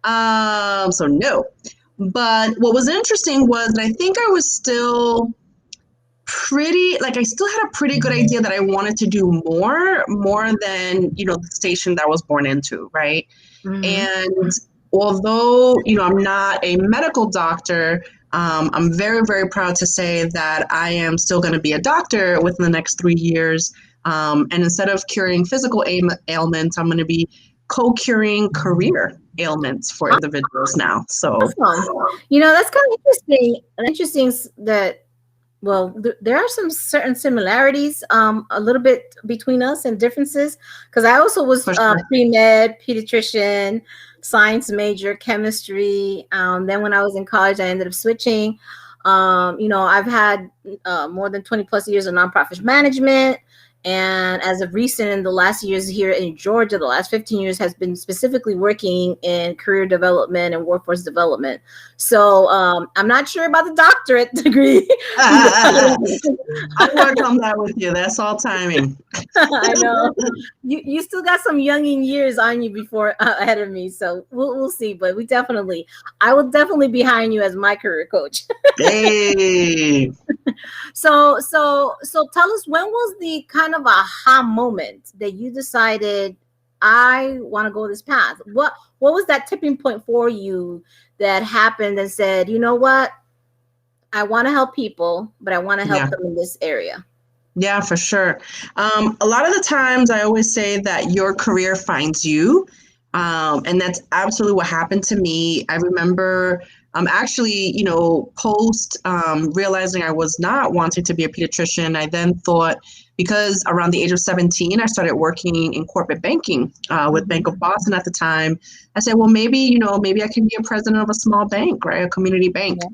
So no. But what was interesting was that I think I was still I still had a pretty good idea that I wanted to do more than, the station that I was born into, right? Mm-hmm. And although, I'm not a medical doctor, I'm very, very proud to say that I am still going to be a doctor within the next 3 years. And instead of curing physical ailments, I'm going to be co-curing career ailments for individuals now. So, Awesome. That's kind of interesting. That, well, there are some certain similarities, a little bit between us and differences. Because I also was for sure. pre-med, pediatrician, science major, chemistry. Then when I was in college, I ended up switching. I've had more than 20 plus years of nonprofit management. And as of recent, in the last years here in Georgia, the last 15 years has been specifically working in career development and workforce development. So I'm not sure about the doctorate degree. I'll work on that with you. That's all timing. I know you still got some younging years on you before ahead of me, so we'll see. But I will definitely be hiring you as my career coach. Hey. So tell us, when was the kind of aha moment that you decided I want to go this path? What was that tipping point for you that happened and said, you know what, I want to help people, but I want to help Yeah. them in this area? Yeah, for sure. A lot of the times I always say that your career finds you. And that's absolutely what happened to me. I remember actually, post realizing I was not wanting to be a pediatrician, I then thought, because around the age of 17, I started working in corporate banking with Bank of Boston at the time. I said, well, maybe I can be a president of a small bank, right? A community bank. Yeah.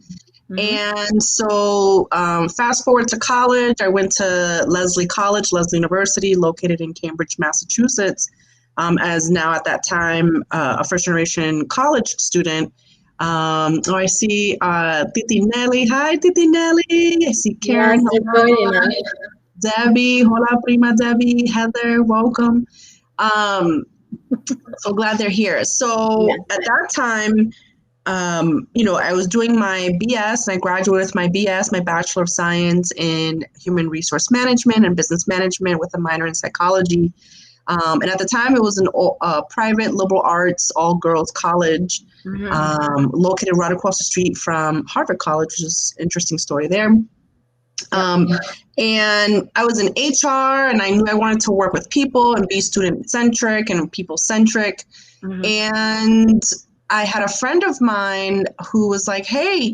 Mm-hmm. And so, fast forward to college, I went to Lesley University, located in Cambridge, Massachusetts, as now at that time a first generation college student. I see Titi Nelly. Hi, Titi Nelly. I see Yes, Karen. they're joining us. Hello. Debbie. Hola, prima Debbie. Heather, welcome. Um, so glad they're here. Yeah. So at that time, I was doing my BS and I graduated with my BS, my Bachelor of Science in Human Resource Management and Business Management with a minor in psychology. And at the time, it was an private liberal arts, all girls college located right across the street from Harvard College, which is an interesting story there. And I was in HR and I knew I wanted to work with people and be student centric and people centric. And I had a friend of mine who was like, hey,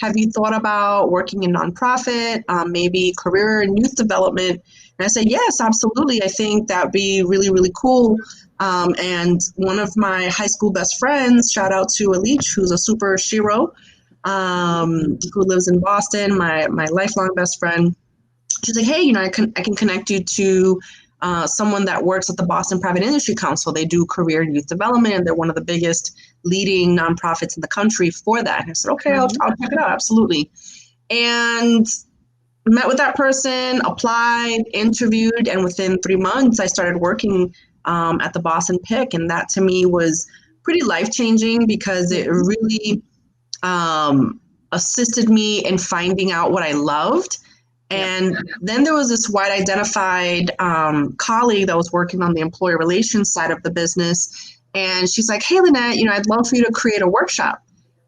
have you thought about working in nonprofit, maybe career and youth development? And I said, yes, absolutely. I think that'd be really, really cool. And one of my high school best friends, shout out to Alich, who's a super shiro, who lives in Boston, my lifelong best friend. She's like, hey, I can connect you to someone that works at the Boston Private Industry Council. They do career and youth development, and they're one of the biggest leading nonprofits in the country for that. And I said, okay, I'll check it out, absolutely. And met with that person, applied, interviewed, and within 3 months, I started working at the Boston PIC, and that to me was pretty life-changing because it really assisted me in finding out what I loved. And then there was this white identified colleague that was working on the employee relations side of the business. And she's like, hey, Lynette, I'd love for you to create a workshop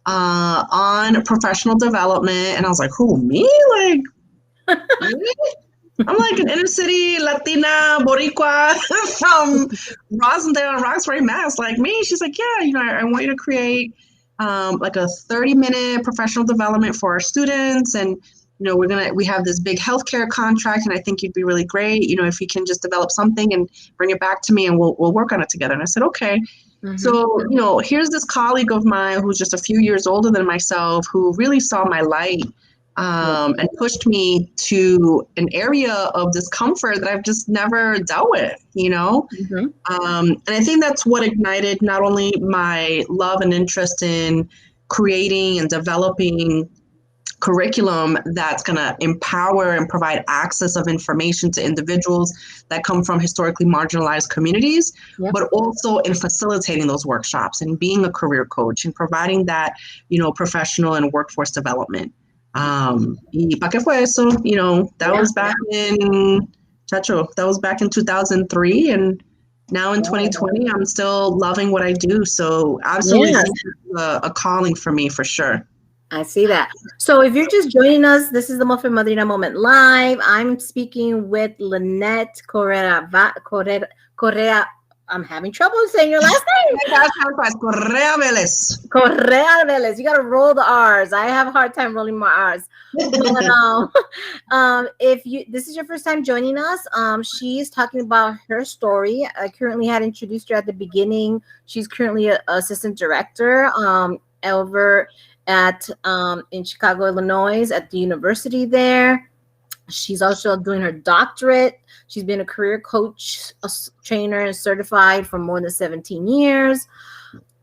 on professional development. And I was like, who, me? Like, me? I'm like an inner city Latina Boricua from Rosendale and Roxbury, Mass. Like me. She's like, yeah, I want you to create like a 30-minute professional development for our students. And we have this big healthcare contract, and I think you'd be really great, if you can just develop something and bring it back to me, and we'll work on it together. And I said, okay. So, here's this colleague of mine who's just a few years older than myself, who really saw my light and pushed me to an area of discomfort that I've just never dealt with, And I think that's what ignited not only my love and interest in creating and developing curriculum that's going to empower and provide access of information to individuals that come from historically marginalized communities, but also in facilitating those workshops and being a career coach and providing that, professional and workforce development. Y para qué fue eso? That was back in, Chacho, that was back in 2003. And now in 2020, I'm still loving what I do. So absolutely a calling for me, for sure. I see that. So if you're just joining us, this is the Muffin Madrina Moment Live. I'm speaking with Lynette Correa. I'm having trouble saying your last name. Correa-Velez. Correa-Velez. You got to roll the R's. I have a hard time rolling my R's. But if this is your first time joining us, she's talking about her story. I currently had introduced her at the beginning. She's currently an assistant director over at in Chicago, Illinois, at the university there. She's also doing her doctorate. She's been a career coach, a trainer, and certified for more than 17 years.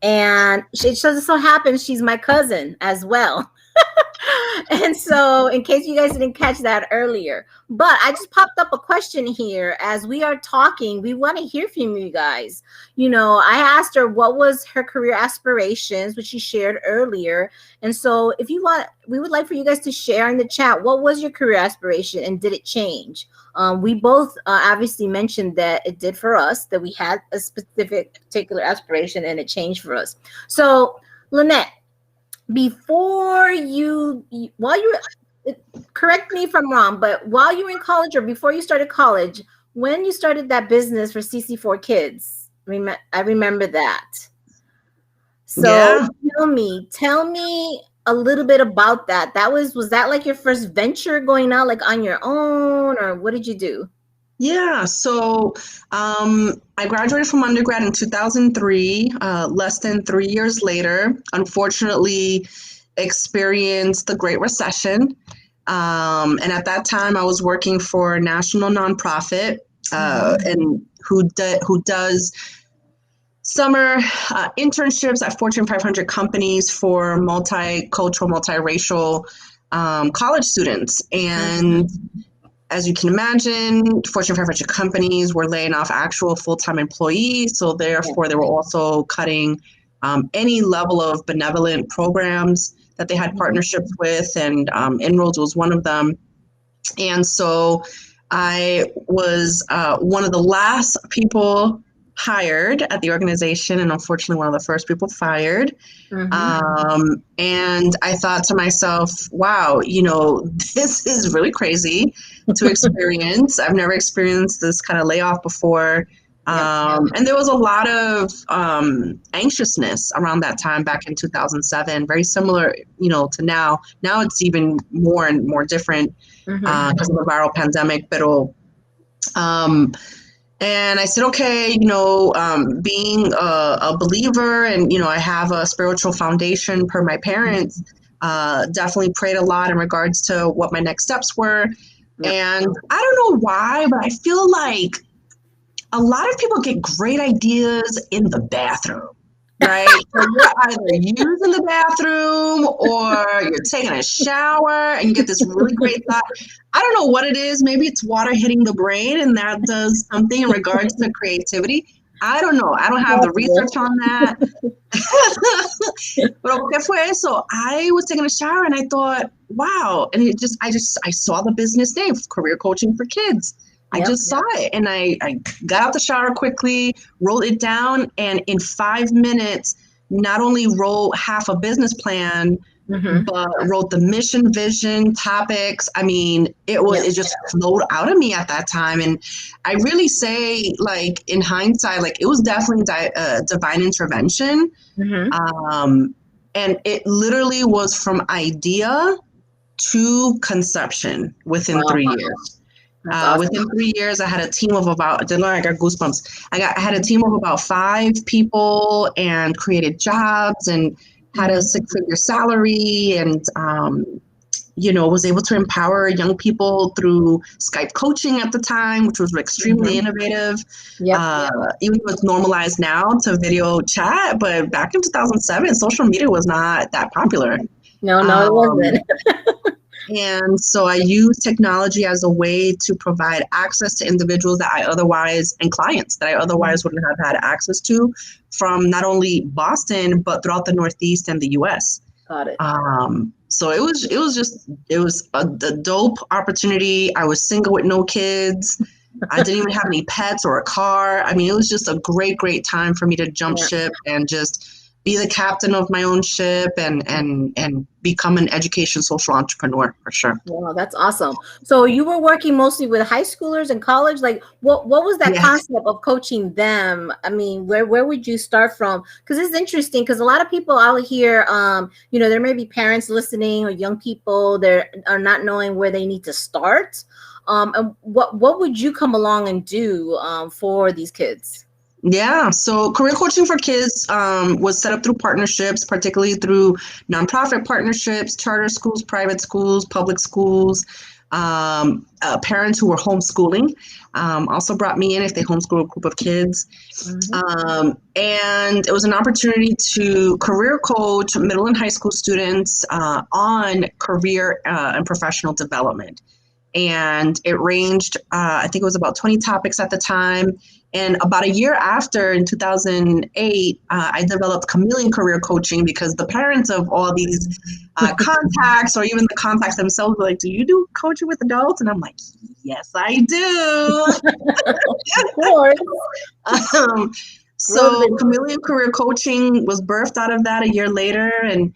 And it just so happens she's my cousin as well. And so, in case you guys didn't catch that earlier, but I just popped up a question here as we are talking. We want to hear from you guys. I asked her what was her career aspirations, which she shared earlier. And so, if you want, we would like for you guys to share in the chat, what was your career aspiration and did it change? We both obviously mentioned that it did for us, that we had a particular aspiration and it changed for us. So, Lynette, correct me if I'm wrong, but while you were in college or before you started college, when you started that business for CC4 Kids, I remember that. So tell me a little bit about that. Was that like your first venture going out like on your own, or what did you do? Yeah, so I graduated from undergrad in 2003, less than 3 years later, unfortunately experienced the Great Recession. And at that time I was working for a national nonprofit and who does summer internships at Fortune 500 companies for multicultural, multiracial college students. And as you can imagine, Fortune 500 companies were laying off actual full-time employees. So therefore, they were also cutting any level of benevolent programs that they had partnerships with, and En-ROADS was one of them. And so I was one of the last people hired at the organization, and unfortunately one of the first people fired. And I thought to myself, wow, this is really crazy to experience. I've never experienced this kind of layoff before. And there was a lot of anxiousness around that time back in 2007, very similar, to now. Now it's even more and more different because of the viral pandemic. And I said, okay, being a believer and, I have a spiritual foundation per my parents, definitely prayed a lot in regards to what my next steps were. And I don't know why, but I feel like a lot of people get great ideas in the bathroom, right? So you're either using the bathroom or you're taking a shower and you get this really great thought. I don't know what it is. Maybe it's water hitting the brain and that does something in regards to creativity. I don't know. I don't have the research on that. Pero ¿qué fue eso? I was taking a shower and I thought, wow. And I saw the business name, Career Coaching for Kids. I just saw it and I got out the shower quickly, wrote it down, and in 5 minutes, not only wrote half a business plan, but wrote the mission, vision, topics. I mean, it just flowed out of me at that time. And I really say, like, in hindsight, like, it was definitely divine intervention. And it literally was from idea to conception within 3 years. Awesome. Within 3 years, I had a team of about, I got goosebumps. I had a team of about 5 people and created jobs and had a 6-figure salary and, was able to empower young people through Skype coaching at the time, which was extremely innovative. Even though it's normalized now to video chat, but back in 2007, social media was not that popular. No, it wasn't. And so I use technology as a way to provide access to individuals that I otherwise, and clients that I otherwise wouldn't have had access to from not only Boston, but throughout the Northeast and the US. Got it. So it was a dope opportunity. I was single with no kids. I didn't even have any pets or a car. I mean, it was just a great time for me to jump ship and just be the captain of my own ship and become an education social entrepreneur for sure. Wow, that's awesome. So you were working mostly with high schoolers in college. Like what was that concept of coaching them? I mean, where would you start from? Because it's interesting because a lot of people out here, you know, there may be parents listening or young people that are not knowing where they need to start. And what would you come along and do for these kids? Yeah, so career coaching for kids was set up through partnerships, particularly through nonprofit partnerships, charter schools, private schools, public schools, parents who were homeschooling also brought me in if they homeschool a group of kids. And it was an opportunity to career coach middle and high school students on career and professional development. And it ranged, I think it was about 20 topics at the time. And about a year after, in 2008, I developed chameleon career coaching because the parents of all these contacts, or even the contacts themselves, were like, "Do you do coaching with adults?" And I'm like, "Yes, I do." Of course. So chameleon career coaching was birthed out of that a year later, and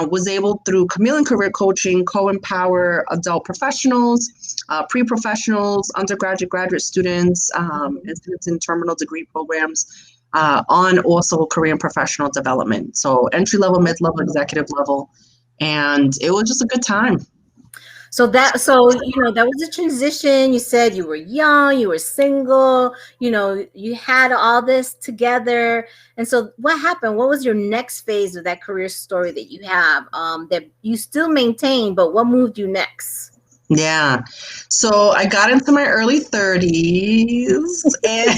was able, through chameleon career coaching, co-empower adult professionals, pre-professionals, undergraduate, graduate students, and students in terminal degree programs on also career and professional development. So entry-level, mid-level, executive level. And it was just a good time. So you know, that was a transition. You said you were young, you were single, you know, you had all this together. And so what happened? What was your next phase of that career story that you have that you still maintain, but what moved you next? Yeah. So I got into my early 30s and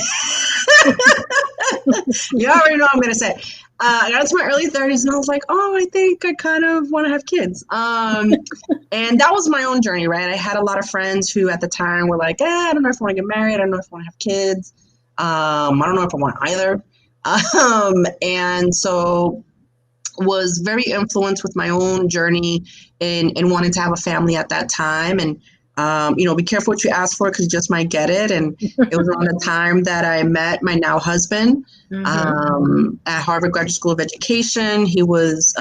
you already know what I'm going to say. I got into my early 30s and I was like, oh, I think I kind of want to have kids. And that was my own journey, right? I had a lot of friends who at the time were like, I don't know if I want to get married. I don't know if I want to have kids. I don't know if I want either. And so was very influenced with my own journey in wanting to have a family at that time. And, you know, be careful what you ask for because you just might get it. And it was around the time that I met my now husband at Harvard Graduate School of Education. He was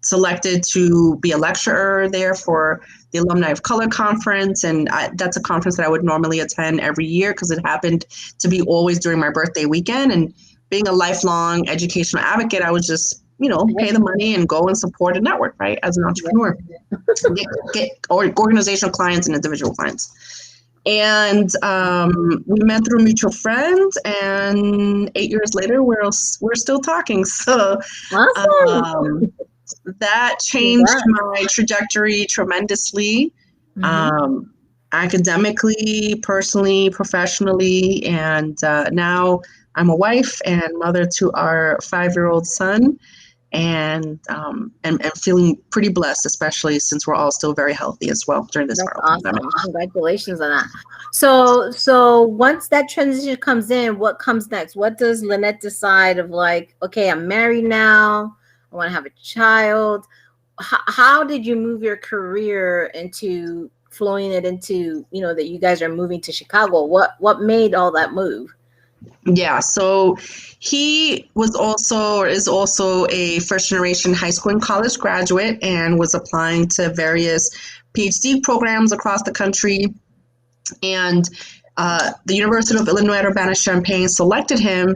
selected to be a lecturer there for the Alumni of Color Conference. And that's a conference that I would normally attend every year because it happened to be always during my birthday weekend. And being a lifelong educational advocate, I was just, you know, pay the money and go and support a network, right, as an entrepreneur. Get organizational clients and individual clients. And we met through mutual friends, and 8 years later, we're still talking. So Awesome. that changed my trajectory tremendously, academically, personally, professionally, and now I'm a wife and mother to our 5-year-old son, and feeling pretty blessed, especially since we're all still very healthy as well during this pandemic. Congratulations on that. So once that transition comes in, what comes next? What does Lynette decide of, like, okay, I'm married now, I want to have a child? How did you move your career into flowing it into, you know, that you guys are moving to Chicago? What made all that move? Yeah, so he was also, or is also, a first-generation high school and college graduate and was applying to various PhD programs across the country. And the University of Illinois at Urbana-Champaign selected him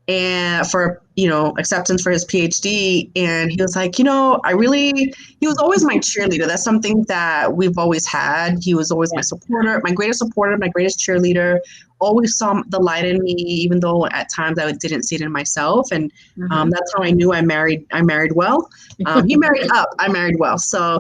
and for, you know, acceptance for his PhD. And he was like, you know, he was always my cheerleader. That's something that we've always had. He was always my supporter, my greatest cheerleader, always saw the light in me, even though at times I didn't see it in myself. And that's how I knew I married well. He married up, I married well. So,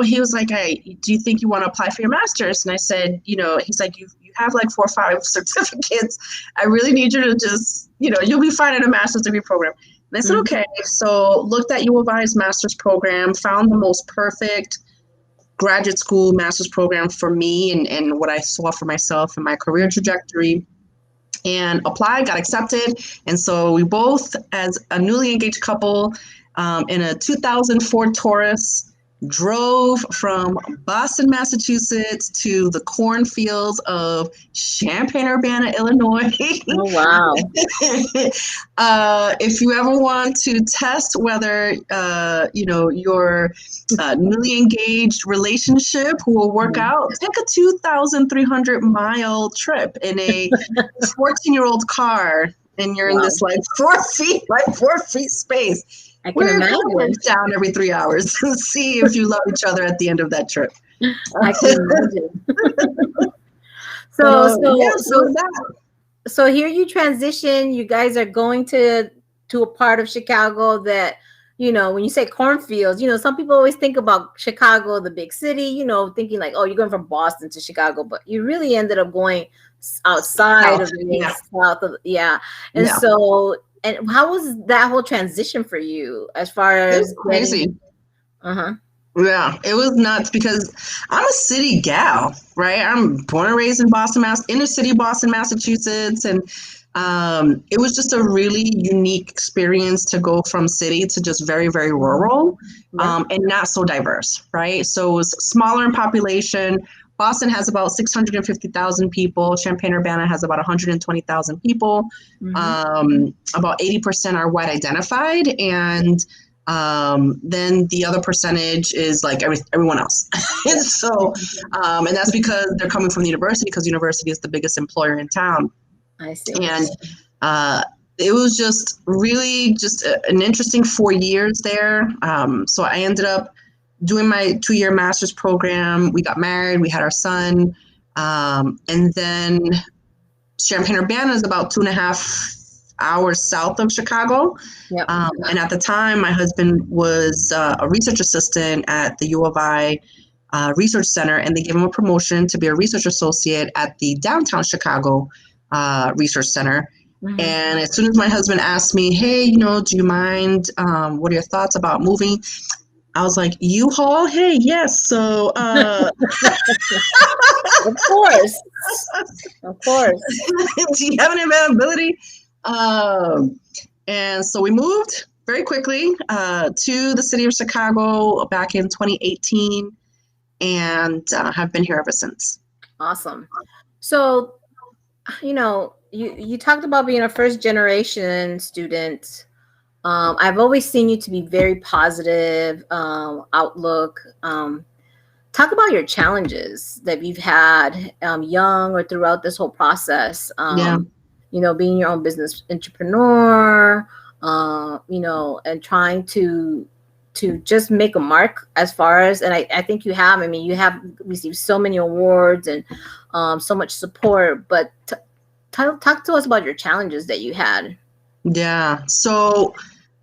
he was like, "Hey, do you think you want to apply for your master's?" And I said, he's like, you have like 4 or 5 certificates. I really need you to just, you'll be fine in a master's degree program. And I said, okay. So looked at U of I's master's program, found the most perfect graduate school master's program for me and what I saw for myself and my career trajectory, and applied, got accepted. And so we both, as a newly engaged couple, in a 2004 Taurus, drove from Boston, Massachusetts to the cornfields of Champaign-Urbana, Illinois. Oh, wow. If you ever want to test whether, your newly engaged relationship will work out, take a 2,300-mile trip in a 14-year-old car, and you're in this like 4 feet space. I can imagine. Down every 3 hours to see if you love each other at the end of that trip. I can imagine. So here you transition. You guys are going to a part of Chicago that, when you say cornfields, some people always think about Chicago, the big city, thinking like, oh, you're going from Boston to Chicago, but you really ended up going outside of the south of, And so, and how was that whole transition for you as far as? It was crazy. Yeah, it was nuts because I'm a city gal, right? I'm born and raised in Boston, inner city Boston, Massachusetts. And it was just a really unique experience to go from city to just very, very rural and not so diverse, right? So it was smaller in population. Boston has about 650,000 people. Champaign-Urbana has about 120,000 people. About 80% are white identified. And then the other percentage is like everyone else. And so, and that's because they're coming from the university, because university is the biggest employer in town. I see. And it was just really just an interesting 4 years there. So I ended up doing my 2-year master's program. We got married, we had our son. And then Champaign-Urbana is about 2.5 hours south of Chicago. And at the time, my husband was a research assistant at the U of I Research Center, and they gave him a promotion to be a research associate at the downtown Chicago Research Center. And as soon as my husband asked me, hey, do you mind, what are your thoughts about moving? I was like, U-Haul? Hey, yes. So, of course. Do you have any availability? And so we moved very quickly to the city of Chicago back in 2018, and have been here ever since. Awesome. So, you talked about being a first generation student. I've always seen you to be very positive outlook. Talk about your challenges that you've had young or throughout this whole process. Being your own business entrepreneur, and trying to just make a mark as far as, and I think you have, you have received so many awards and so much support, but talk to us about your challenges that you had. Yeah. So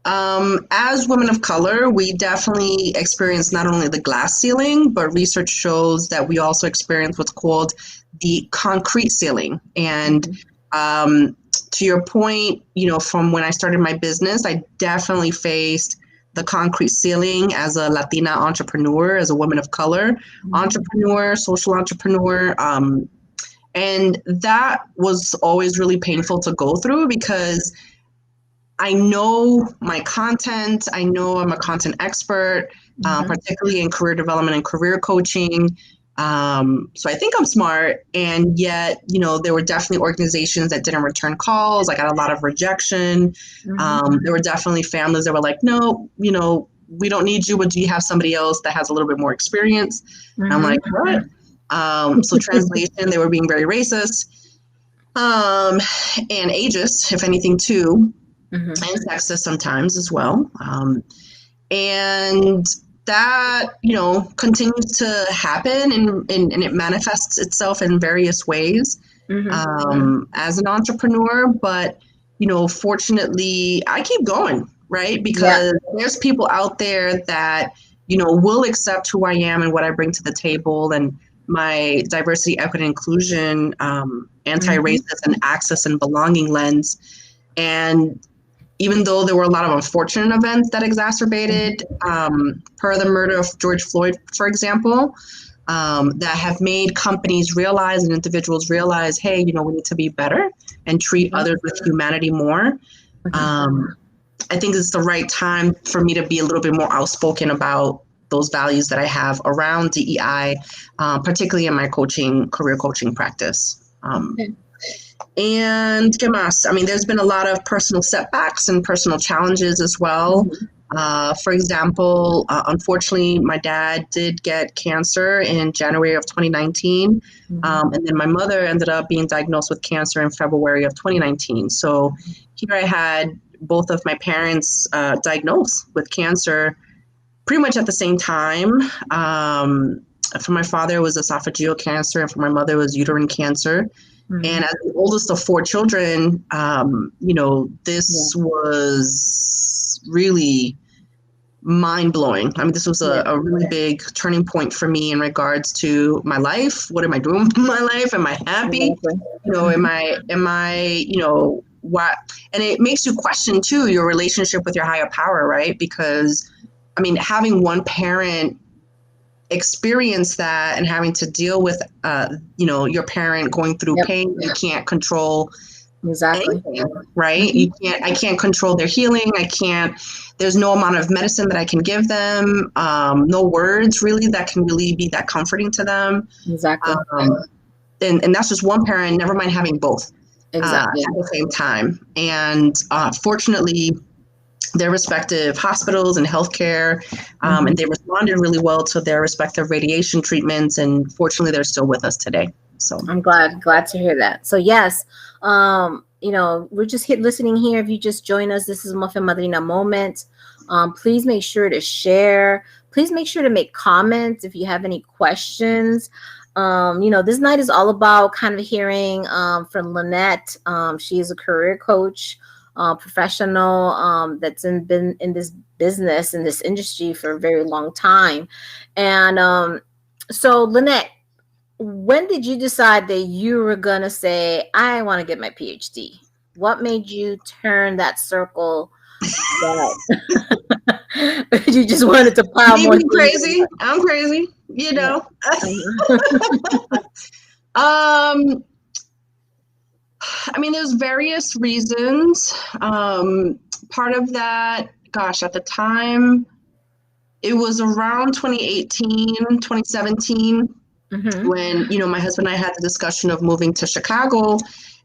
as women of color, we definitely experience not only the glass ceiling, but research shows that we also experience what's called the concrete ceiling. And to your point, from when I started my business, I definitely faced the concrete ceiling as a Latina entrepreneur, as a woman of color entrepreneur, social entrepreneur. And that was always really painful to go through, because I know my content. I know I'm a content expert, particularly in career development and career coaching. So I think I'm smart, and yet, there were definitely organizations that didn't return calls. I got a lot of rejection. There were definitely families that were like, no, we don't need you, but do you have somebody else that has a little bit more experience? And I'm like, what? So translation, they were being very racist, and ageist, if anything, too, and sexist sometimes as well. And that, continues to happen, and it manifests itself in various ways as an entrepreneur. But, fortunately, I keep going, right? Because there's people out there that, will accept who I am and what I bring to the table, and my diversity, equity, inclusion, anti-racist and access and belonging lens. And even though there were a lot of unfortunate events that exacerbated, per the murder of George Floyd, for example, that have made companies realize and individuals realize, hey, we need to be better and treat others with humanity more. I think it's the right time for me to be a little bit more outspoken about those values that I have around DEI, particularly in my career coaching practice. And ¿qué más? I mean, there's been a lot of personal setbacks and personal challenges as well. For example, unfortunately, my dad did get cancer in January of 2019. And then my mother ended up being diagnosed with cancer in February of 2019. So here I had both of my parents diagnosed with cancer pretty much at the same time. For my father, it was esophageal cancer, and for my mother, it was uterine cancer. And as the oldest of 4 children, this was really mind-blowing. I mean, this was a really big turning point for me in regards to my life. What am I doing with my life? Am I happy? Am I, what? And it makes you question, too, your relationship with your higher power, right? Because, I mean, having one parent experience that and having to deal with, your parent going through pain you can't control. Exactly. Anything, right? I can't control their healing. There's no amount of medicine that I can give them. No words really that can really be that comforting to them. Exactly. And that's just one parent, never mind having both at the same time. And fortunately, their respective hospitals and healthcare, and they responded really well to their respective radiation treatments. And fortunately, they're still with us today. So I'm glad to hear that. So yes, we're just listening here. If you just join us, this is Muffin Madrina Moment. Please make sure to share. Please make sure to make comments if you have any questions. This night is all about kind of hearing from Lynette. She is a career coach. Professional that's been in this business, in this industry for a very long time. And so Lynette, when did you decide that you were going to say, I want to get my PhD? What made you turn that circle? You just wanted to pile more. Crazy. I'm crazy, I mean, there's various reasons. Part of that, at the time, it was around 2018, 2017, when, my husband and I had the discussion of moving to Chicago.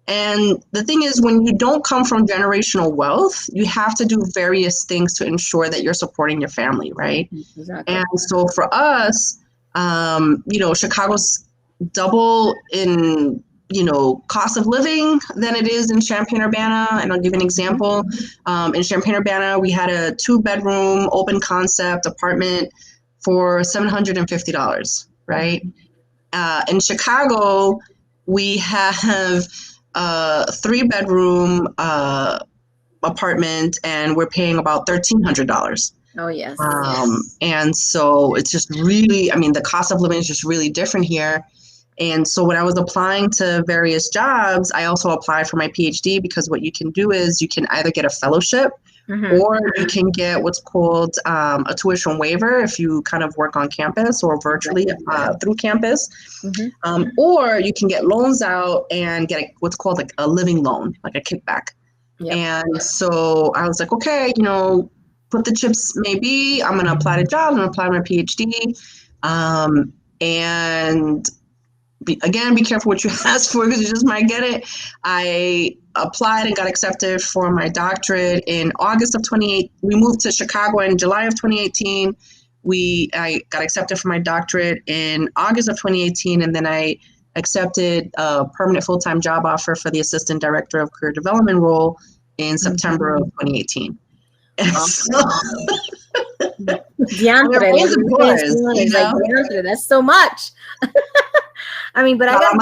And the thing is, when you don't come from generational wealth, you have to do various things to ensure that you're supporting your family, right? Exactly. And so for us, Chicago's double in cost of living than it is in Champaign-Urbana. And I'll give an example. In Champaign-Urbana, we had a 2-bedroom open concept apartment for $750, right? In Chicago, we have a 3-bedroom apartment and we're paying about $1,300. Oh, yes. And so it's just really, the cost of living is just really different here. And so when I was applying to various jobs, I also applied for my PhD, because what you can do is you can either get a fellowship or you can get what's called a tuition waiver if you kind of work on campus or virtually through campus. Or you can get loans out and get what's called like a living loan, like a kickback. And so I was like, okay, put the chips maybe. I'm going to apply to jobs. I'm going to apply to my PhD. And be careful what you ask for, because you just might get it. I applied and got accepted for my doctorate in August of 2018. We moved to Chicago in July of 2018. I got accepted for my doctorate in August of 2018, and then I accepted a permanent full-time job offer for the assistant director of career development role in September of 2018. That's so much. But I gotta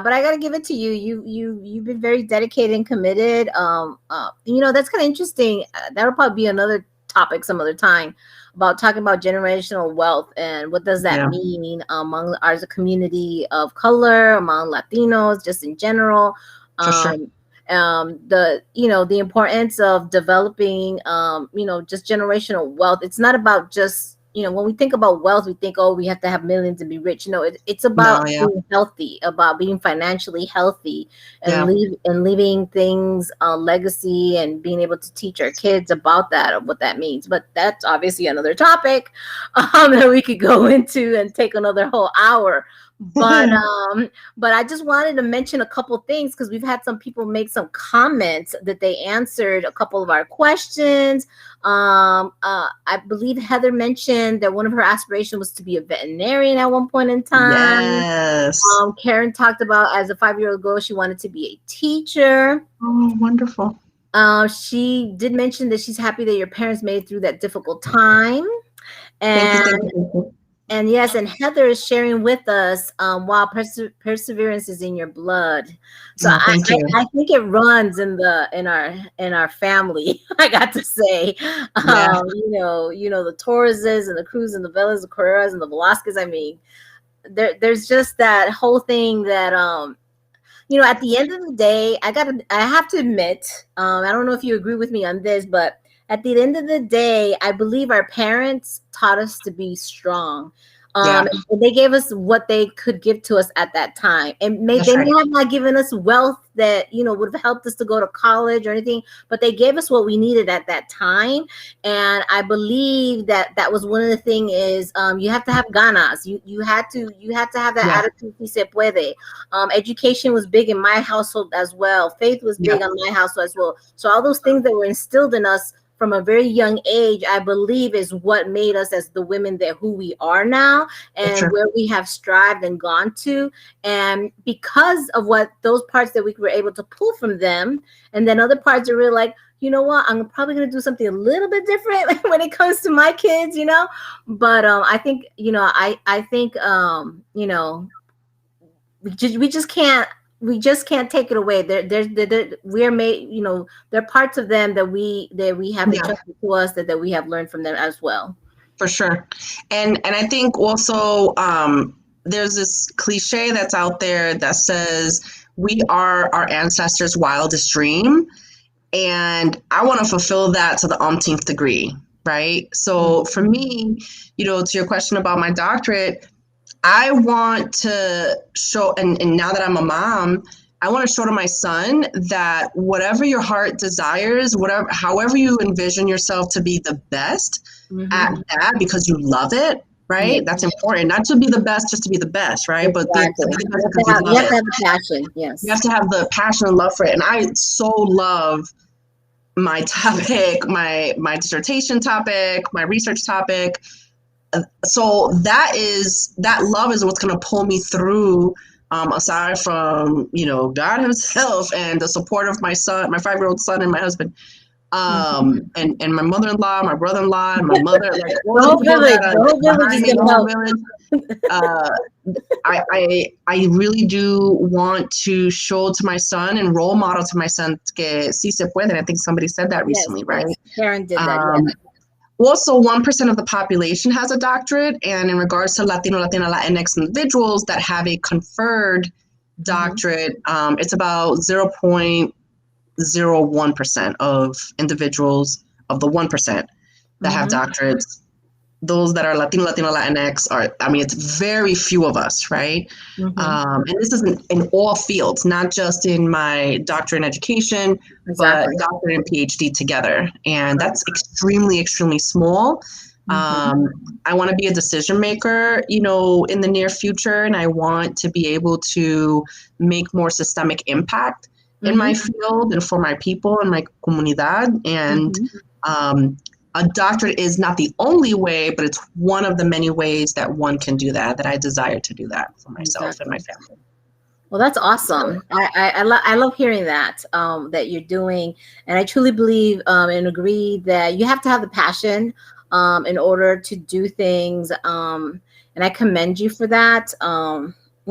but I gotta give it to you. You've been very dedicated and committed. That's kind of interesting. That'll probably be another topic some other time. about talking about generational wealth and what does that Yeah, mean among as a community of color, among Latinos, just in general. for sure. Um, the the importance of developing just generational wealth. It's not about just when we think about wealth, we think, oh, we have to have millions and be rich. It's about No, yeah, being healthy, about being financially healthy, and yeah, leaving things legacy, and being able to teach our kids about that, of what that means. But that's obviously another topic that we could go into and take another whole hour. But I just wanted to mention a couple things, because we've had some people make some comments that they answered a couple of our questions. I believe Heather mentioned that one of her aspirations was to be a veterinarian at one point in time. yes. Karen talked about, as a 5-year-old girl, she wanted to be a teacher. Oh, wonderful. She did mention that she's happy that your parents made it through that difficult time. Thank you, And thank you, thank you. and yes, and Heather is sharing with us, while perseverance is in your blood. So Oh, thank you. I think it runs in our family. I got to say, Yeah, the Torreses and the Cruz and the Velez, the Correas and the Velasquez. I mean, there's just that whole thing that at the end of the day, I have to admit, I don't know if you agree with me on this, but at the end of the day, I believe our parents taught us to be strong. yeah, And they gave us what they could give to us at that time. And that's they right. may have not given us wealth that, would have helped us to go to college or anything, but they gave us what we needed at that time. And I believe that was one of the things is, you have to have ganas. You had to have that Yeah, attitude, si se puede. Education was big in my household as well. Faith was yeah, big on my household as well. So all those things that were instilled in us from a very young age, I believe, is what made us as the women that who we are now, for and sure. where we have strived and gone to. And because of what those parts that we were able to pull from them, and then other parts are really like, you know what, I'm probably going to do something a little bit different when it comes to my kids, But I think, I think, we just can't take it away. We're made, there are parts of them that we have Yeah, entrusted to us that we have learned from them as well. for sure. And I think also there's this cliche that's out there that says we are our ancestors' wildest dream. And I want to fulfill that to the umpteenth degree, right? So for me, to your question about my doctorate, I want to show, and now that I'm a mom, I want to show to my son that whatever your heart desires, however you envision yourself to be the best at that because you love it, right? Yeah. That's important. Not to be the best just to be the best, right? But to Exactly. be the best because you You love have to it. have the passion. Yes. You have to have the passion and love for it. And I so love my topic, my dissertation topic, my research topic. So that love is what's going to pull me through. Aside from God Himself and the support of my son, my 5-year-old son, and my husband, and my mother-in-law, my brother-in-law, and my mother, like all The the whole people village. that The whole are village is behind me, going the to whole help. village. I really do want to show to my son and role model to my son que sí se puede. And I think somebody said that Yes. recently, right? Karen did that. Yes. Also, 1% of the population has a doctorate. And in regards to Latino, Latina, Latinx individuals that have a conferred doctorate, it's about 0.01% of individuals of the 1% that have doctorates. Those that are Latino, Latinx it's very few of us, right? And this is in all fields, not just in my doctorate in education, Exactly. but doctorate and PhD together. And that's extremely, extremely small. I want to be a decision maker, in the near future, and I want to be able to make more systemic impact in my field and for my people and my comunidad. And a doctorate is not the only way, but it's one of the many ways that one can do that I desire to do that for myself and my family. Well, that's awesome. I love hearing that, that you're doing. And I truly believe and agree that you have to have the passion in order to do things. And I commend you for that.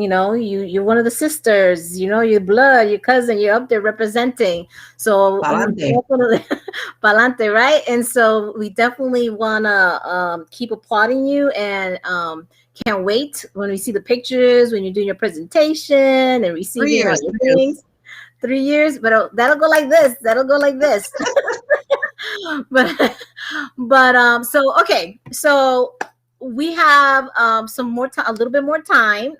you're one of the sisters, your blood, your cousin, you're up there representing. So Palante. Palante, right? And so we definitely want to keep applauding you, and can't wait when we see the pictures, when you're doing your presentation and 3 receiving all years. your things. 3 years, but that'll go like this. That'll go like this. but so okay, so we have some more time, a little bit more time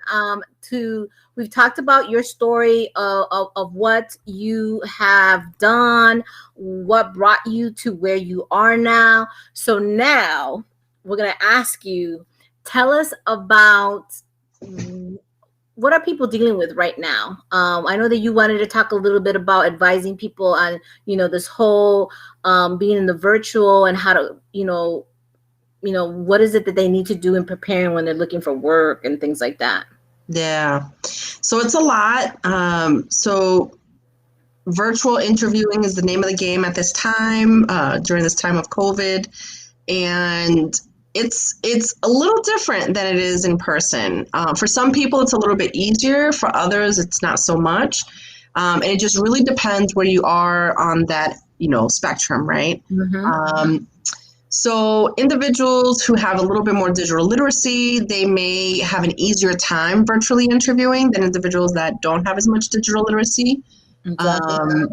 we've talked about your story of what you have done, what brought you to where you are now. So now we're going to ask you, tell us about what are people dealing with right now. I know that you wanted to talk a little bit about advising people on this whole being in the virtual, and how to what is it that they need to do in preparing when they're looking for work and things like that. Yeah. So it's a lot. So virtual interviewing is the name of the game at this time, during this time of COVID. And it's a little different than it is in person. For some people, it's a little bit easier. For others, it's not so much. And it just really depends where you are on that, spectrum, right? Mm-hmm. So individuals who have a little bit more digital literacy, they may have an easier time virtually interviewing than individuals that don't have as much digital literacy. Exactly.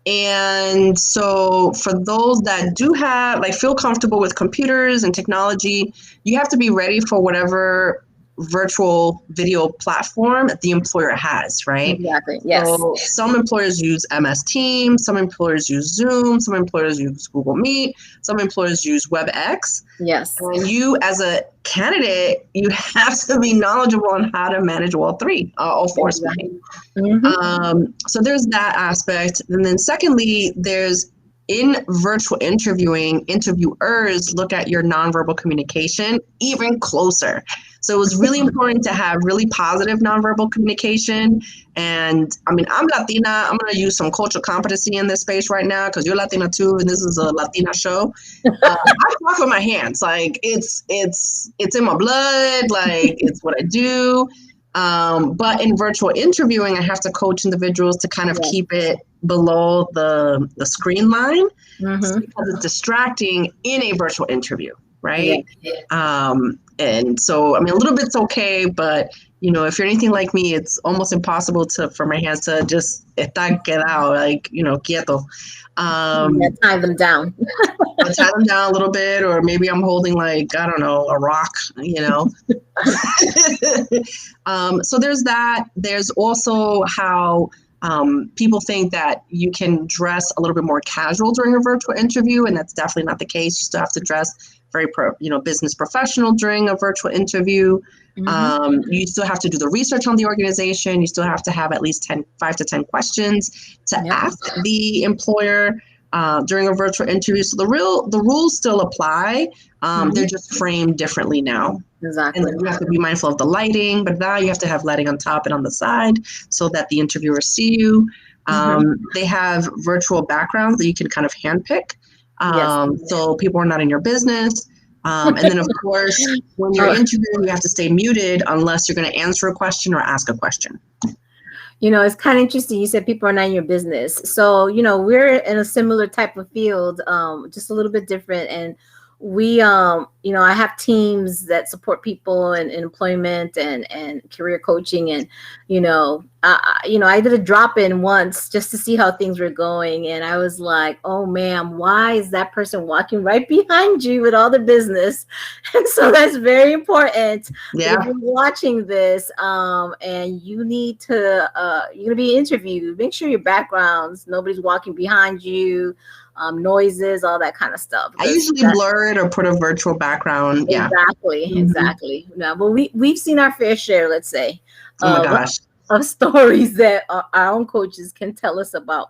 And so for those that do have, feel comfortable with computers and technology, you have to be ready for whatever virtual video platform the employer has, right? Exactly. Yes. So some employers use MS Teams, some employers use Zoom, some employers use Google Meet, some employers use WebEx. Yes. And you, as a candidate, you have to be knowledgeable on how to manage all four. Exactly. Mm-hmm. So there's that aspect. And then secondly, there's in virtual interviewing, interviewers look at your nonverbal communication even closer. So it was really important to have really positive nonverbal communication. And I'm Latina. I'm going to use some cultural competency in this space right now because you're Latina too, and this is a Latina show. I talk with my hands. It's in my blood. It's what I do. But in virtual interviewing, I have to coach individuals to kind of keep it below the screen line, because it's distracting in a virtual interview, right? Yeah. And so, a little bit's okay, but if you're anything like me, it's almost impossible for my hands to just estar quedado, quieto. Tie them down. I tie them down a little bit, or maybe I'm holding a rock, So there's that. There's also how people think that you can dress a little bit more casual during a virtual interview, and that's definitely not the case. You still have to dress very business professional during a virtual interview. You still have to do the research on the organization. You still have to have at least 5 to 10 questions to ask the employer during a virtual interview. So the rules still apply. They're just framed differently now. Exactly. And then you have to be mindful of the lighting, but now you have to have lighting on top and on the side so that the interviewers see you. They have virtual backgrounds that you can kind of handpick. So people are not in your business. And then, of course, when you're interviewing, you have to stay muted unless you're going to answer a question or ask a question. It's kind of interesting. You said people are not in your business. So, we're in a similar type of field, just a little bit different. And we, I have teams that support people in employment and career coaching. And, I did a drop-in once just to see how things were going. And I was like, oh, ma'am, why is that person walking right behind you with all the business? And so that's very important. Yeah. If you're watching this and you need to, you're going to be interviewed, make sure your backgrounds, nobody's walking behind you. Noises, all that kind of stuff. I usually blur it or put a virtual background. Yeah, exactly. No, but we've seen our fair share, let's say, oh my gosh, of stories that our own coaches can tell us about.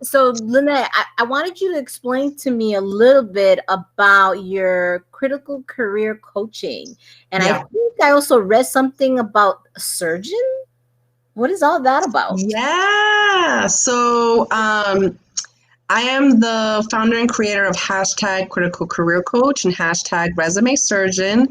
So Lynette, I wanted you to explain to me a little bit about your critical career coaching, and I think I also read something about a surgeon. What is all that about? Yeah, so I am the founder and creator of hashtag Critical Career Coach and hashtag Resume Surgeon.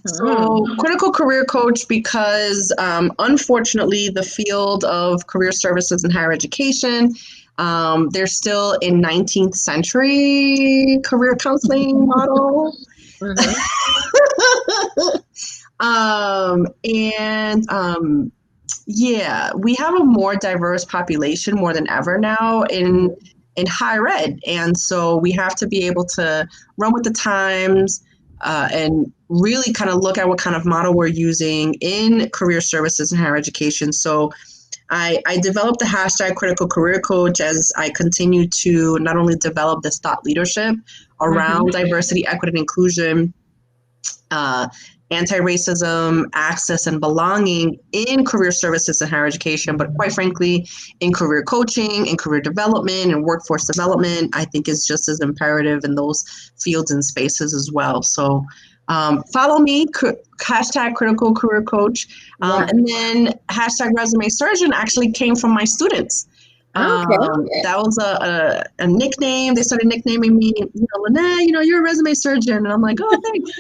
So, Critical Career Coach because unfortunately, the field of career services and higher education, they're still in 19th century career counseling model. Yeah, we have a more diverse population more than ever now in higher ed, and so we have to be able to run with the times and really kind of look at what kind of model we're using in career services and higher education. So I developed the hashtag Critical Career Coach as I continue to not only develop this thought leadership around diversity, equity, and inclusion, anti-racism, access, and belonging in career services and higher education, but quite frankly, in career coaching, in career development, and workforce development, I think is just as imperative in those fields and spaces as well. So follow me, hashtag Critical Career Coach, and then hashtag Resume Surgeon actually came from my students. That was a nickname. They started nicknaming me, Lynette, you're a resume surgeon. And I'm like, oh, thanks.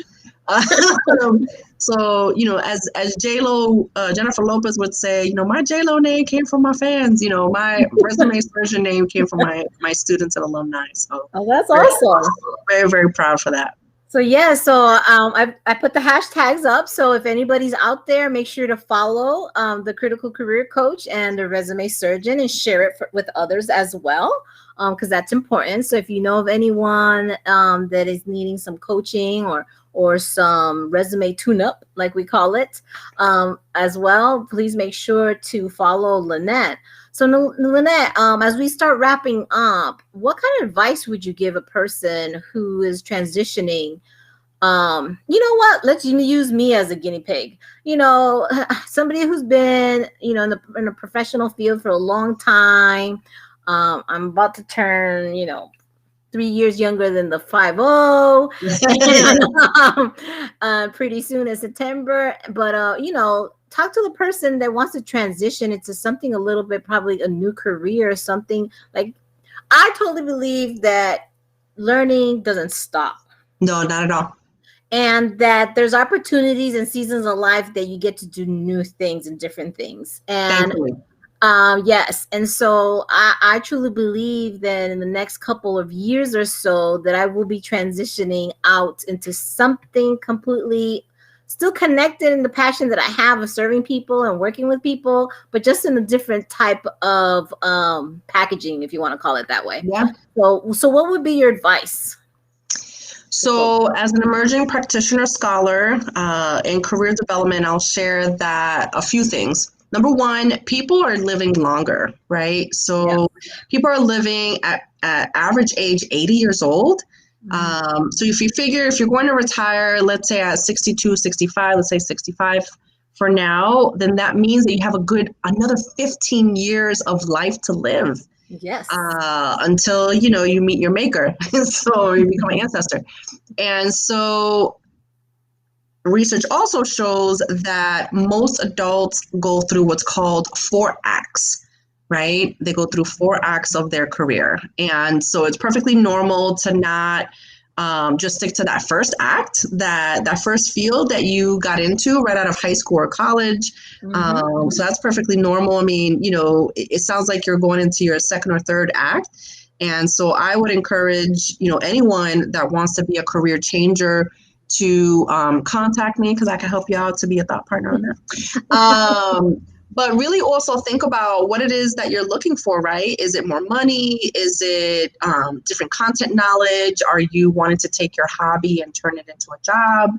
So, as J-Lo, Jennifer Lopez would say, my J-Lo name came from my fans. My resume surgeon name came from my students and alumni. So, that's awesome. Very, very proud for that. So I put the hashtags up. So if anybody's out there, make sure to follow the Critical Career Coach and the Resume Surgeon and share it with others as well, because that's important. So if you know of anyone that is needing some coaching or some resume tune-up, like we call it, as well, please make sure to follow Lynette. So Lynette, as we start wrapping up, what kind of advice would you give a person who is transitioning? Let's use me as a guinea pig. Somebody who's been, in a professional field for a long time. I'm about to turn, 3 years younger than the 5-0 pretty soon in September. But, talk to the person that wants to transition into something a little bit, probably a new career, something like, I totally believe that learning doesn't stop. No, not at all. And that there's opportunities and seasons of life that you get to do new things and different things. And yes. And so I truly believe that in the next couple of years or so that I will be transitioning out into something completely still connected in the passion that I have of serving people and working with people, but just in a different type of packaging, if you want to call it that way. Yeah. So what would be your advice? So as an emerging practitioner scholar in career development, I'll share that a few things. Number one, people are living longer, right? So people are living at average age 80 years old. So if you're going to retire, let's say at 62, 65, let's say 65 for now, then that means that you have another 15 years of life to live. Yes. Until, you meet your maker. So you become an ancestor. And so research also shows that most adults go through what's called 4 acts, right? They go through 4 acts of their career. And so it's perfectly normal to not just stick to that first act, that first field that you got into right out of high school or college. So that's perfectly normal. I mean, it sounds like you're going into your second or third act. And so I would encourage, anyone that wants to be a career changer to contact me, because I can help you out to be a thought partner on that. But really also think about what it is that you're looking for, right? Is it more money? Is it different content knowledge? Are you wanting to take your hobby and turn it into a job?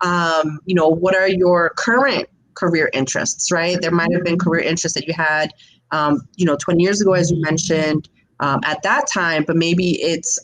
What are your current career interests, right? There might have been career interests that you had, 20 years ago, as you mentioned, at that time, but maybe it's,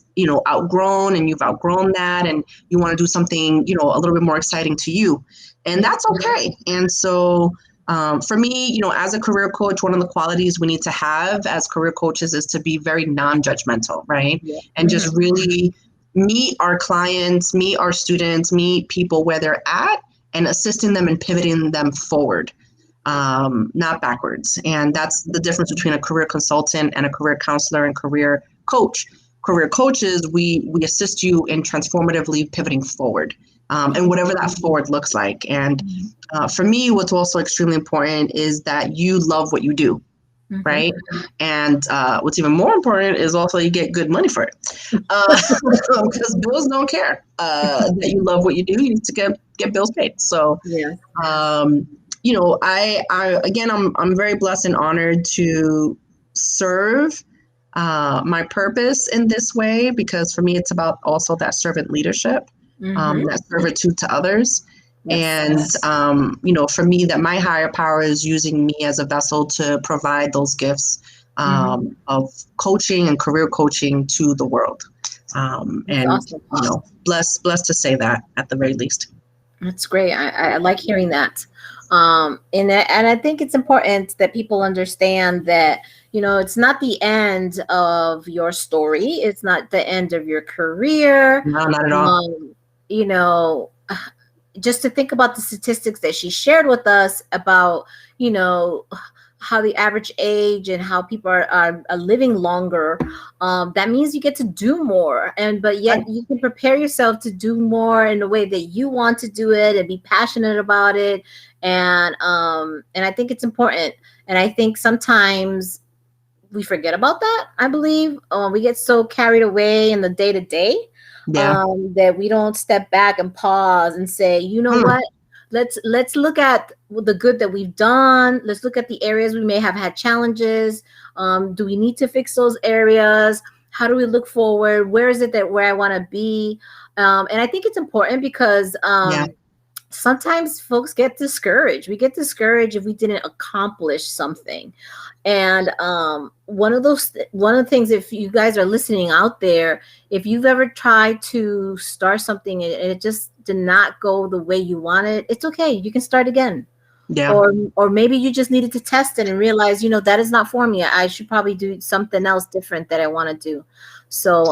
outgrown and you've outgrown that and you want to do something, a little bit more exciting to you. And that's okay. And so for me, as a career coach, one of the qualities we need to have as career coaches is to be very non-judgmental, right? Yeah. And just really meet our clients, meet our students, meet people where they're at and assisting them and pivoting them forward, not backwards. And that's the difference between a career consultant and a career counselor and career coach. Career coaches, we assist you in transformatively pivoting forward, and whatever that forward looks like. And for me, what's also extremely important is that you love what you do. Right. And what's even more important is also you get good money for it, because bills don't care that you love what you do. You need to get bills paid. So, I'm very blessed and honored to serve my ppurpose in this way, because for me, it's about also that servant leadership, that servitude to others. Yes. And, for me, that my higher power is using me as a vessel to provide those gifts of coaching and career coaching to the world. Awesome. Blessed to say that at the very least. That's great. I like hearing that. And I think it's important that people understand that, it's not the end of your story. It's not the end of your career. No, not at all. Just to think about the statistics that she shared with us about, how the average age and how people are living longer, that means you get to do more. But yet you can prepare yourself to do more in the way that you want to do it and be passionate about it. And I think it's important. And I think sometimes we forget about that. I believe we get so carried away in the day to day. That we don't step back and pause and say, what? Let's look at the good that we've done. Let's look at the areas we may have had challenges. Do we need to fix those areas? How do we look forward? Where is it where I want to be? And I think it's important because sometimes folks get discouraged. We get discouraged if we didn't accomplish something. And one of the things, if you guys are listening out there, if you've ever tried to start something and it just did not go the way you wanted, it's okay. You can start again. Yeah. Or maybe you just needed to test it and realize, that is not for me. I should probably do something else different that I want to do. So,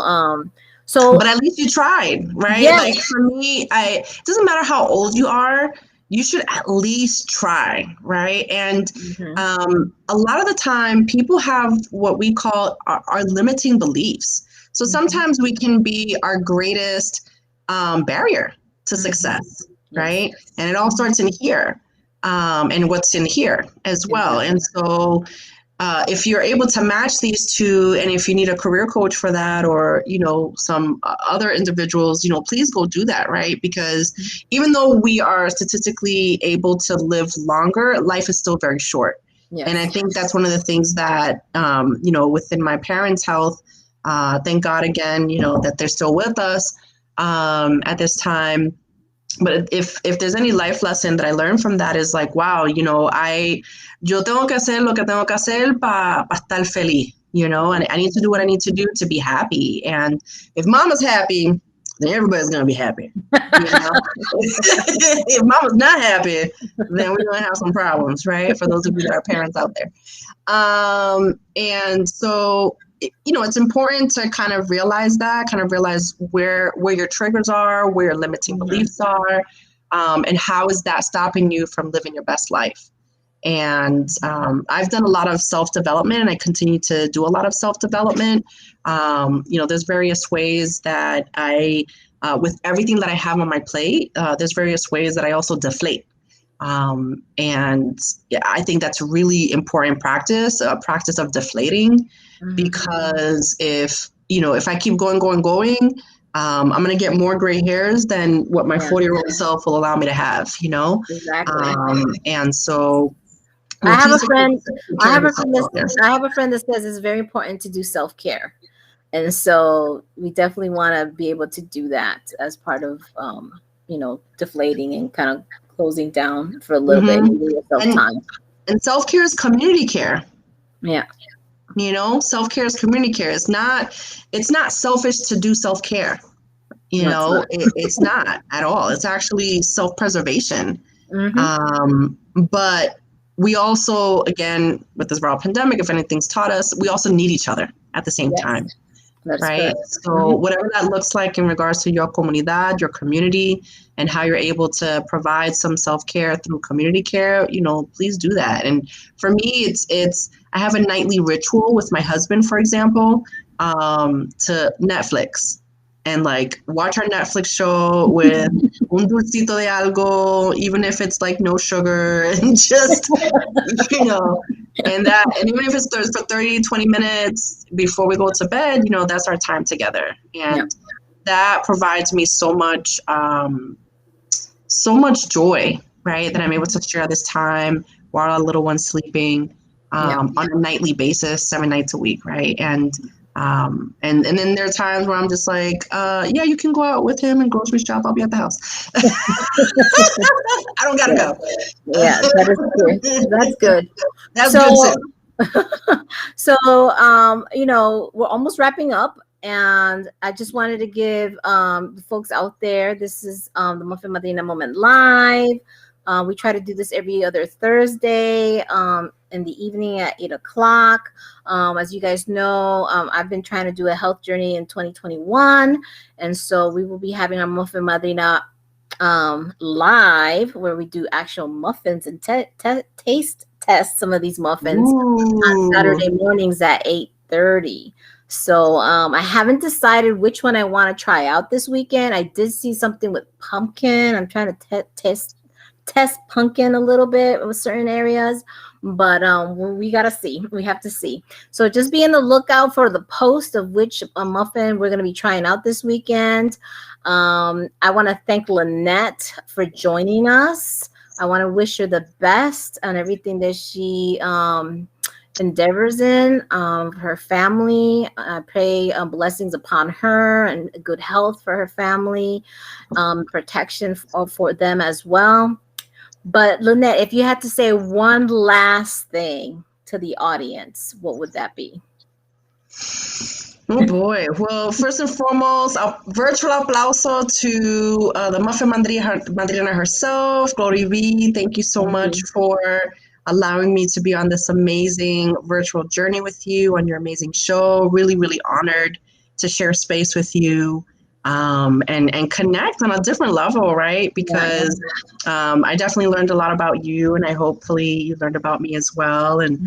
but at least you tried, right? Yes. Like for me, it doesn't matter how old you are. You should at least try, right? And a lot of the time, people have what we call our limiting beliefs. So sometimes we can be our greatest barrier to success, right? And it all starts in here, and what's in here as well. And so if you're able to match these two, and if you need a career coach for that, or, some other individuals, please go do that, right? Because even though we are statistically able to live longer, life is still very short. Yes. And I think that's one of the things that, within my parents' health, thank God again, that they're still with us at this time. But if there's any life lesson that I learned from that is like, wow, yo tengo que hacer lo que tengo que hacer para estar feliz, and I need to do what I need to do to be happy. And if mama's happy, then everybody's going to be happy. If mama's not happy, then we're going to have some problems, right? For those of you that are parents out there. And so, it's important to kind of realize where your triggers are, where your limiting beliefs are, and how is that stopping you from living your best life. And I've done a lot of self-development, and I continue to do a lot of self-development. There's various ways that with everything that I have on my plate, there's various ways that I also deflate. And I think that's a really important practice, a practice of deflating, because if I keep going, I'm going to get more gray hairs than what my 40-year-old self will allow me to have, Exactly. And so I have a friend that says it's very important to do self-care. And so we definitely want to be able to do that as part of, deflating and kind of closing down for a little bit. And self-care is community care. Yeah. Self-care is community care. It's not selfish to do self-care. It's not at all. It's actually self-preservation. But we also, again, with this viral pandemic, if anything's taught us, we also need each other at the same time. That's right. Good. So whatever that looks like in regards to your comunidad, your community, and how you're able to provide some self-care through community care, please do that. And for me, it's I have a nightly ritual with my husband, for example, to Netflix and like watch our Netflix show with un dulcito de algo, even if it's like no sugar, and just, you know, and even if it's for 30, 20 minutes before we go to bed, you know, that's our time together. And that provides me so much joy, right? That I'm able to share this time while our little one's sleeping on a nightly basis, 7 nights a week, right? And then there are times where I'm just like, yeah, you can go out with him and grocery shop. I'll be at the house. I don't gotta go. Yeah, that is good. That's good. That's good too. So, you know, we're almost wrapping up, and I just wanted to give the folks out there, this is the Muffin Madrina Moment Live. We try to do this every other Thursday in the evening at 8 o'clock. As you guys know, I've been trying to do a health journey in 2021. And so we will be having our Muffin Madrina live, where we do actual muffins and taste test some of these muffins on Saturday mornings at 8:30. So I haven't decided which one I want to try out this weekend. I did see something with pumpkin. I'm trying to test pumpkin a little bit with certain areas, but we gotta see. We have to see. So just be on the lookout for the post of which muffin we're gonna be trying out this weekend. I want to thank Lynette for joining us. I want to wish her the best on everything that she endeavors in, her family. I pray blessings upon her and good health for her family, protection for them as well. But Lynette, if you had to say one last thing to the audience, what would that be? Oh boy. Well, first and foremost, a virtual aplauso to the Muffin Madrina herself, Glory B. Thank you so much for allowing me to be on this amazing virtual journey with you on your amazing show. Really, really honored to share space with you and connect on a different level, right? Because I definitely learned a lot about you, and hopefully you learned about me as well. And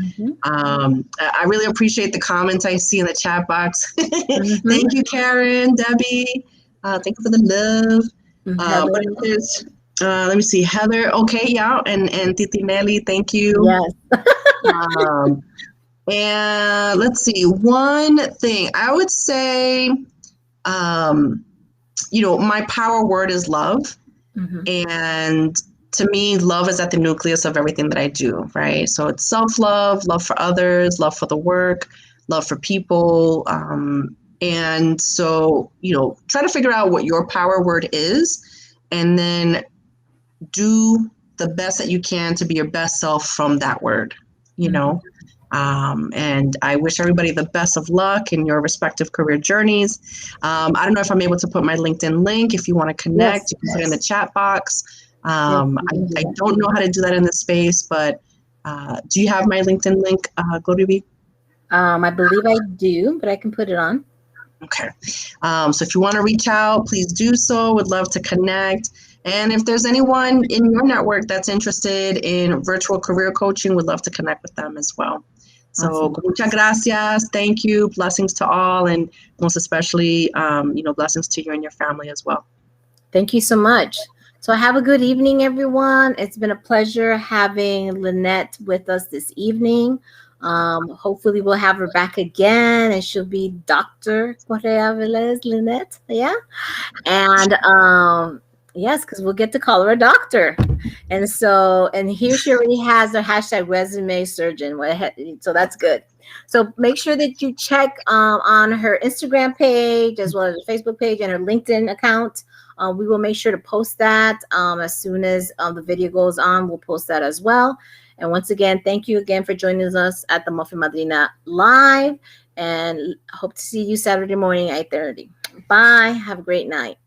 I really appreciate the comments I see in the chat box. Thank you, Karen, Debbie. Thank you for the love. But there's let me see, Heather. Okay, yeah, and Titi Nelly, thank you. Yes. And let's see, one thing I would say, you know, my power word is love. And to me, love is at the nucleus of everything that I do, right? So it's self-love, love for others, love for the work, love for people. And so, you know, try to figure out what your power word is, and then do the best that you can to be your best self from that word, you know? And I wish everybody the best of luck in your respective career journeys. I don't know if I'm able to put my LinkedIn link. If you want to connect, you can put it in the chat box. I don't know how to do that in this space, but do you have my LinkedIn link, GoToBe? I believe I do, but I can put it on. Okay. So if you want to reach out, please do so. Would love to connect. And if there's anyone in your network that's interested in virtual career coaching, would love to connect with them as well. So muchas gracias. Thank you. Blessings to all, and most especially, you know, blessings to you and your family as well. Thank you so much. So have a good evening, everyone. It's been a pleasure having Lynette with us this evening. Hopefully we'll have her back again, and she'll be Dr. Correa-Velez, Lynette. Yeah. And yes, because we'll get to call her a doctor. And so, and here she already has the hashtag resume surgeon. So that's good. So make sure that you check on her Instagram page, as well as her Facebook page and her LinkedIn account. We will make sure to post that as soon as the video goes on. We'll post that as well. And once again, thank you again for joining us at the Muffin Madrina Live, and hope to see you Saturday morning at 8:30. Bye. Have a great night.